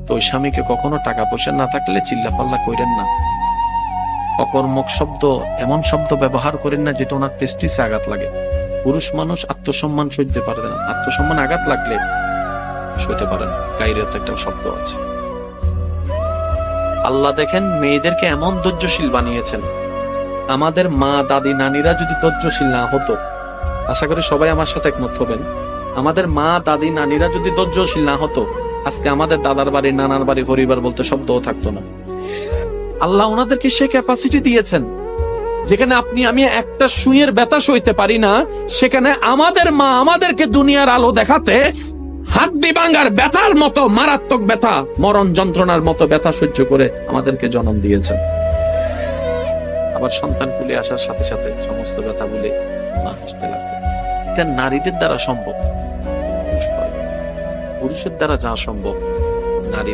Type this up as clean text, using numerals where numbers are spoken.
তো ওই স্বামীকে কখনো টাকা পয়সা না থাকলে চিল্লাপাল্লা করেন না, অকর্মক শব্দ, এমন শব্দ ব্যবহার করেন না যেটা ওনার প্রেস্টিজে আঘাত লাগে। পুরুষ মানুষ আত্মসম্মান সইতে পারে না, আত্মসম্মান আঘাত লাগলে সইতে পারেন। গাইরের একটা শব্দ আছে। আল্লাহ দেখেন মেয়েদেরকে এমন ধৈর্যশীল বানিয়েছেন। আমাদের মা দাদি নানিরা যদি ধৈর্যশীল না হতো, আশা করি সবাই আমার সাথে একমত হবেন, আমাদের মা দাদি নানিরা যদি ধৈর্যশীল না হতো, আজকে আমাদের দাদার বাড়ি নানার বাড়ি পরিবার বলতে শব্দও থাকতো না। আল্লাহ ওনাদেরকে সে ক্যাপাসিটি দিয়েছেন যেখানে আপনি আমি একটা সুইয়ের ব্যথা সইতে পারি না, সেখানে আমাদের মা আমাদেরকে দুনিয়ার আলো দেখাতে হাড্ডি ভাঙার ব্যথার মতো মারাত্মক ব্যথা, মরণ যন্ত্রণার মতো ব্যথা সহ্য করে আমাদেরকে জন্ম দিয়েছেন। আবার সন্তান কুলে আসার সাথে সাথে সমস্ত ব্যথা বলে মা হাসতে লাগবে। এটা নারীদের দ্বারা সম্ভব, পুরুষের দ্বারা যা সম্ভব নারী